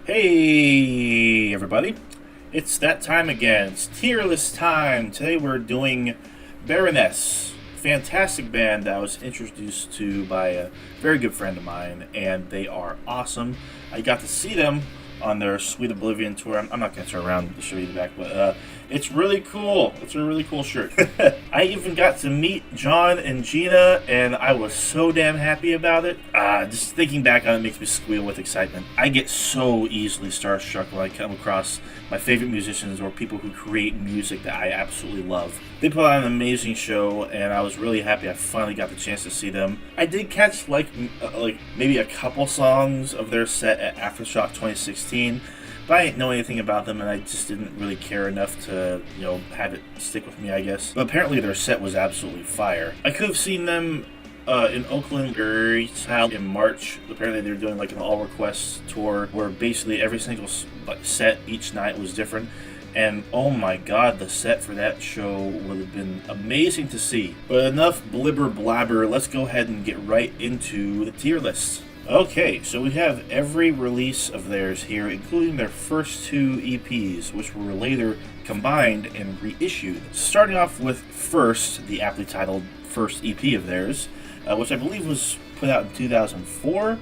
Hey everybody, it's that time again. It's tier list time. Today we're doing Baroness, fantastic band that I was introduced to by a very good friend of mine, and they are awesome. I got to see them on their Sweet Oblivion tour. I'm not going to turn around to show you the back, but it's really cool. It's a really cool shirt. I even got to meet John and Gina, and I was so damn happy about it. Just thinking back on it makes me squeal with excitement. I get so easily starstruck when I come across my favorite musicians or people who create music that I absolutely love. They put on an amazing show, and I was really happy I finally got the chance to see them. I did catch like maybe a couple songs of their set at Aftershock 2016, but I didn't know anything about them, and I just didn't really care enough to, have it stick with me, I guess. But apparently their set was absolutely fire. I could have seen them in Oakland in March. Apparently they're doing like an all-requests tour where basically every single set each night was different. And oh my god, the set for that show would have been amazing to see. But enough blibber blabber, let's go ahead and get right into the tier list. Okay, so we have every release of theirs here, including their first two EPs, which were later combined and reissued. Starting off with First, the aptly titled first EP of theirs, which I believe was put out in 2004.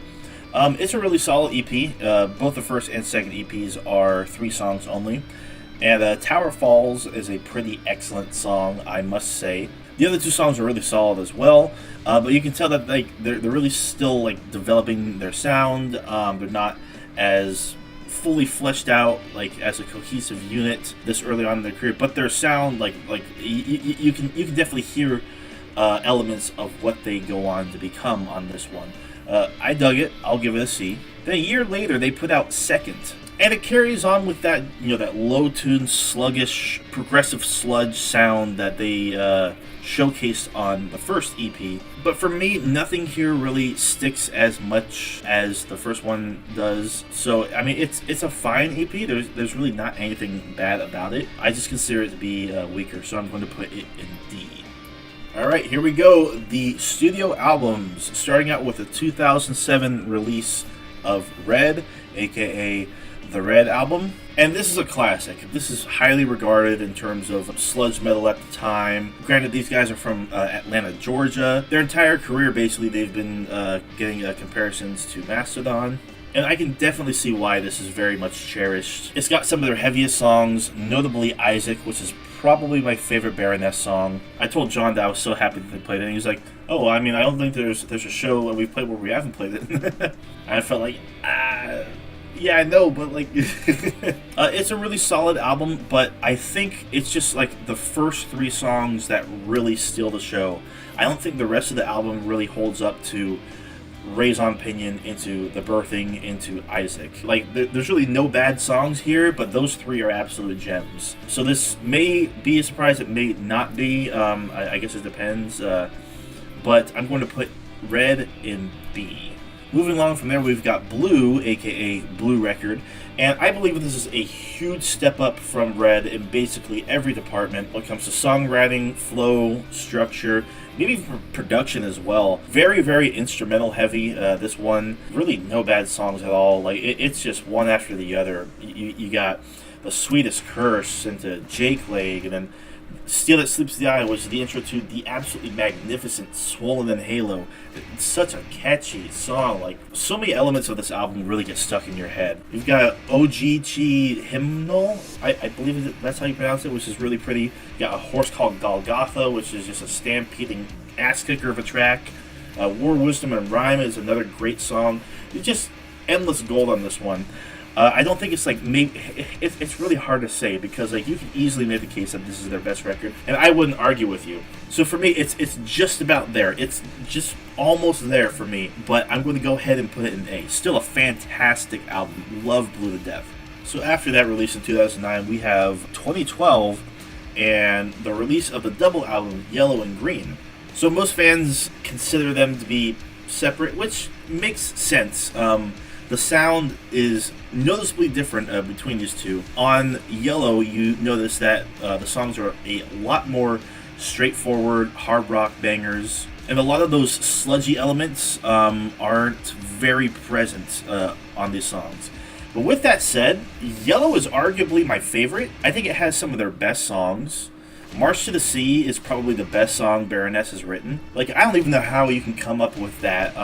It's a really solid EP. Both the first and second EPs are 3 songs only. And Tower Falls is a pretty excellent song, I must say. The other 2 songs are really solid as well, but you can tell that they're really still developing their sound. They're not as fully fleshed out as a cohesive unit this early on in their career, but their sound you can definitely hear elements of what they go on to become on this one. I dug it. I'll give it a C. Then a year later, they put out Second. And it carries on with that, that low-tuned, sluggish, progressive sludge sound that they showcased on the first EP. But for me, nothing here really sticks as much as the first one does. So, I mean, it's a fine EP. There's really not anything bad about it. I just consider it to be weaker, so I'm going to put it in D. Alright, here we go. The studio albums, starting out with the 2007 release of Red, aka the Red Album. And this is a classic. This is highly regarded in terms of sludge metal at the time. Granted, these guys are from Atlanta, Georgia. Their entire career, basically, they've been getting comparisons to Mastodon. And I can definitely see why this is very much cherished. It's got some of their heaviest songs, notably Isaac, which is probably my favorite Baroness song. I told John that I was so happy that they played it, and he was like, oh, I mean, I don't think there's a show that we've played where we haven't played it. I felt like, yeah, I know, but it's a really solid album, but I think it's just the first 3 songs that really steal the show. I don't think the rest of the album really holds up to Raison Pinion, into The Birthing, into Isaac. There's really no bad songs here, but those 3 are absolute gems. So this may be a surprise, it may not be. I guess it depends. But I'm going to put Red in B. Moving along from there, we've got Blue, aka Blue Record, and I believe this is a huge step up from Red in basically every department when it comes to songwriting, flow, structure, maybe even production as well. Very, very instrumental heavy, this one. Really no bad songs at all. It's just one after the other. You got The Sweetest Curse into Jake Leg, and then Steel That Sleeps the Eye, which is the intro to the absolutely magnificent Swollen and Halo. It's such a catchy song. So many elements of this album really get stuck in your head. You've got OGG Hymnal, I believe that's how you pronounce it, which is really pretty. You got A Horse Called Golgotha, which is just a stampeding ass kicker of a track. War, Wisdom, and Rhyme is another great song. It's just endless gold on this one. I don't think it's it's really hard to say because you can easily make the case that this is their best record, and I wouldn't argue with you. So for me, it's just about there. It's just almost there for me, but I'm going to go ahead and put it in A. Still a fantastic album. Love Blue to death. So after that release in 2009, we have 2012 and the release of the double album Yellow and Green. So most fans consider them to be separate, which makes sense. The sound is noticeably different between these two. On Yellow, you notice that the songs are a lot more straightforward hard rock bangers, and a lot of those sludgy elements aren't very present on these songs. But with that said, Yellow is arguably my favorite. I think it has some of their best songs. March to the Sea is probably the best song Baroness has written. Like, I don't even know how you can come up with that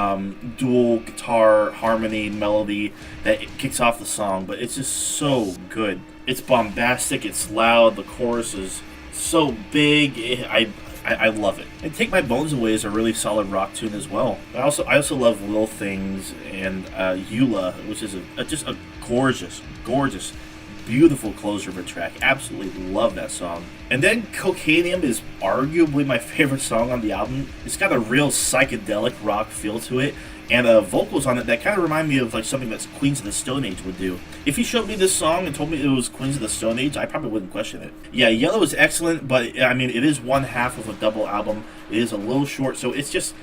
dual guitar harmony melody that it kicks off the song, but it's just so good. It's bombastic, it's loud, the chorus is so big. I love it. And Take My Bones Away is a really solid rock tune as well. I also love Little Things and Eula, which is just a gorgeous, beautiful closer of a track. Absolutely love that song. And then Cocainium is arguably my favorite song on the album. It's got a real psychedelic rock feel to it, and vocals on it that kind of remind me of like something that Queens of the Stone Age would do. If you showed me this song and told me it was Queens of the Stone Age, I probably wouldn't question it. Yeah, Yellow is excellent, but I mean, it is one half of a double album. It is a little short, so it's just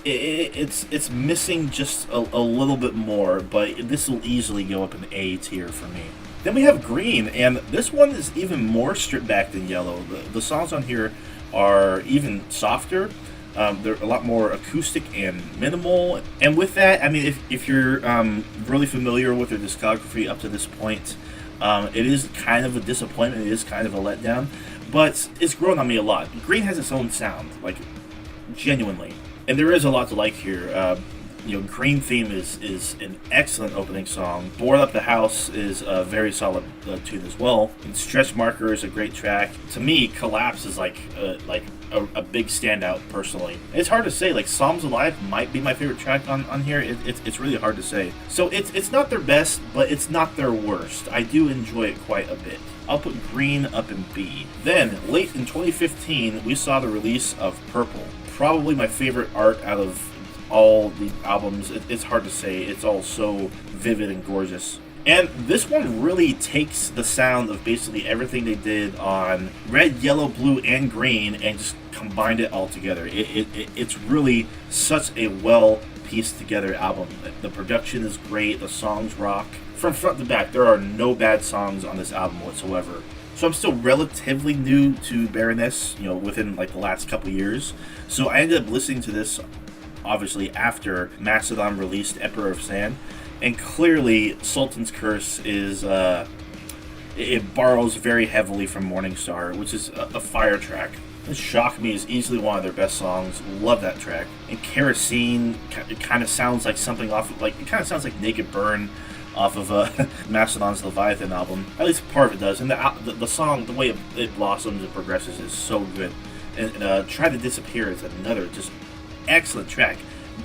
it's missing just a little bit more, but this will easily go up in A tier for me. Then we have Green, and this one is even more stripped back than Yellow. The songs on here are even softer. They're a lot more acoustic and minimal. And with that, I mean, if you're really familiar with their discography up to this point, it is kind of a disappointment. It is kind of a letdown. But it's grown on me a lot. Green has its own sound, like, genuinely. And there is a lot to like here. Green Theme is an excellent opening song. Board Up the House is a very solid tune as well. And Stretch Marker is a great track. To me, Collapse is like a big standout personally. It's hard to say. Like, Psalms Alive might be my favorite track on here. It's really hard to say. So it's not their best, but it's not their worst. I do enjoy it quite a bit. I'll put Green up in B. Then, late in 2015, we saw the release of Purple. Probably my favorite art out of all the albums. It's hard to say. It's all so vivid and gorgeous. And this one really takes the sound of basically everything they did on Red, Yellow, Blue, and Green and just combined it all together. It's really such a well pieced together album. The production is great. The songs rock. From front to back, there are no bad songs on this album whatsoever. So I'm still relatively new to Baroness, within like the last couple years. So I ended up listening to this obviously after Mastodon released Emperor of Sand, and clearly Sultan's Curse is it borrows very heavily from Morningstar, which is a fire track. Shock Me is easily one of their best songs. Love that track. And Kerosene, it kind of sounds like something off of, it kind of sounds like Naked Burn off of Mastodon's Leviathan album. At least part of it does. And the song, the way it blossoms and progresses is so good. And Try to Disappear is another just excellent track.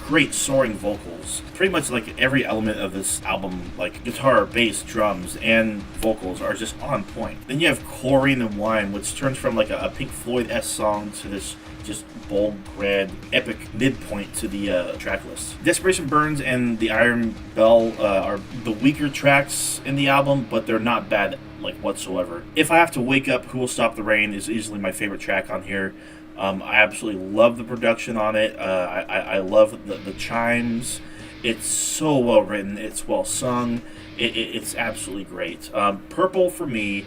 Great soaring vocals. Pretty much like every element of this album, like guitar, bass, drums, and vocals are just on point. Then you have Chlorine and Wine, which turns from like a Pink Floyd-esque song to this just bold, grand, epic midpoint to the track list. Desperation Burns and The Iron Bell are the weaker tracks in the album, but they're not bad like whatsoever. If I Have to Wake Up, Who Will Stop the Rain is easily my favorite track on here. I absolutely love the production on it. I love the chimes. It's so well written. It's well sung. It's absolutely great. Purple for me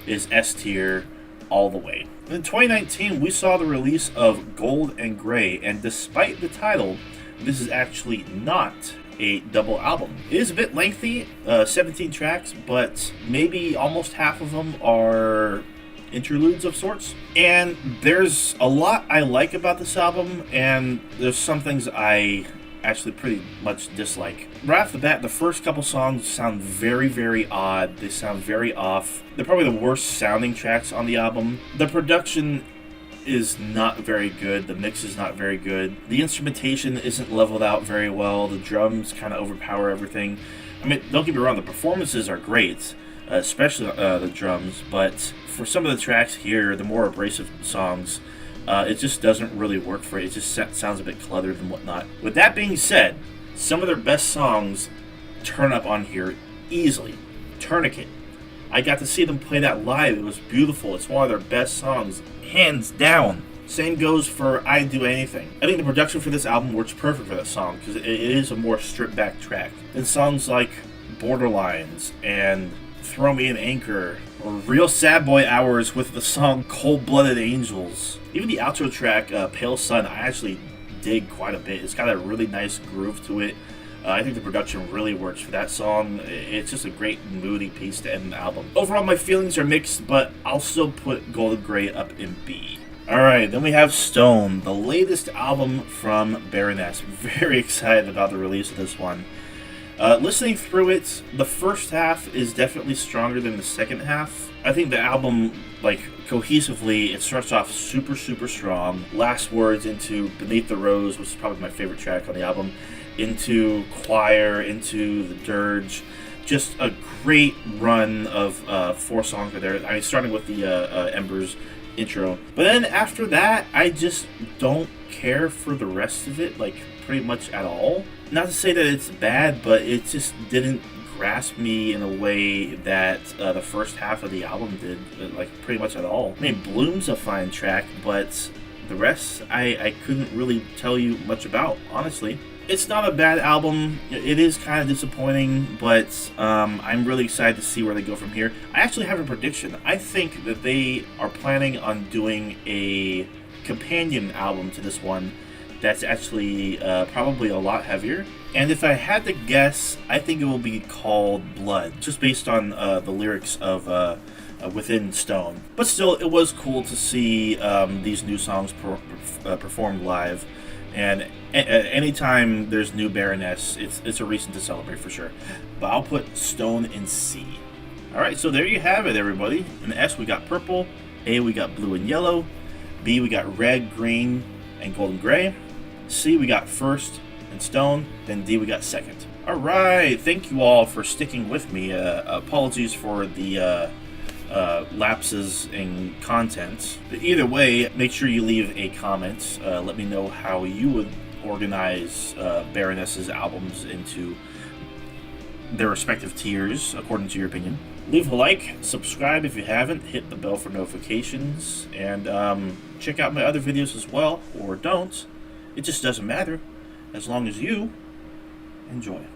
is S tier all the way. In 2019, we saw the release of Gold and Gray, and despite the title, this is actually not a double album. It is a bit lengthy, 17 tracks, but maybe almost half of them are interludes of sorts. And there's a lot I like about this album, and there's some things I actually pretty much dislike. Right off the bat, the first couple songs sound very, very odd. They sound very off. They're probably the worst sounding tracks on the album. The production is not very good. The mix is not very good. The instrumentation isn't leveled out very well. The drums kind of overpower everything. I mean, don't get me wrong, the performances are great, especially the drums, but for some of the tracks here, the more abrasive songs, it just doesn't really work for it. It just sounds a bit cluttered and whatnot. With that being said, some of their best songs turn up on here easily. Tourniquet. I got to see them play that live. It was beautiful. It's one of their best songs, hands down. Same goes for I Do Anything. I think the production for this album works perfect for that song because it is a more stripped back track. And songs like Borderlines and Throw Me an Anchor, or Real Sad Boy Hours with the song Cold Blooded Angels. Even the outro track, Pale Sun, I actually dig quite a bit. It's got a really nice groove to it. I think the production really works for that song. It's just a great moody piece to end the album. Overall, my feelings are mixed, but I'll still put Golden Grey up in B. Alright, then we have Stone, the latest album from Baroness. Very excited about the release of this one. Listening through it, the first half is definitely stronger than the second half. I think the album, like, cohesively, it starts off super, super strong. Last Words into Beneath the Rose, which is probably my favorite track on the album, into Choir, into The Dirge. Just a great run of 4 songs right there. I mean, starting with the Embers intro. But then after that, I just don't care for the rest of it, like, pretty much at all. Not to say that it's bad, but it just didn't grasp me in a way that the first half of the album did, like, pretty much at all. I mean, Bloom's a fine track, but the rest I couldn't really tell you much about, honestly. It's not a bad album. It is kind of disappointing, but I'm really excited to see where they go from here. I actually have a prediction. I think that they are planning on doing a companion album to this one that's actually probably a lot heavier. And if I had to guess, I think it will be called Blood, just based on the lyrics of Within Stone. But still, it was cool to see these new songs performed live. And anytime there's new Baroness, it's a reason to celebrate for sure. But I'll put Stone in C. Alright, so there you have it, everybody. In S, we got purple. A, we got blue and yellow. B, we got red, green, and golden gray. C, we got first and Stone. Then D, we got second. Alright, thank you all for sticking with me. Apologies for the lapses in content. But either way, make sure you leave a comment. Let me know how you would organize Baroness's albums into their respective tiers, according to your opinion. Leave a like, subscribe if you haven't, hit the bell for notifications, and check out my other videos as well, or don't. It just doesn't matter, as long as you enjoy.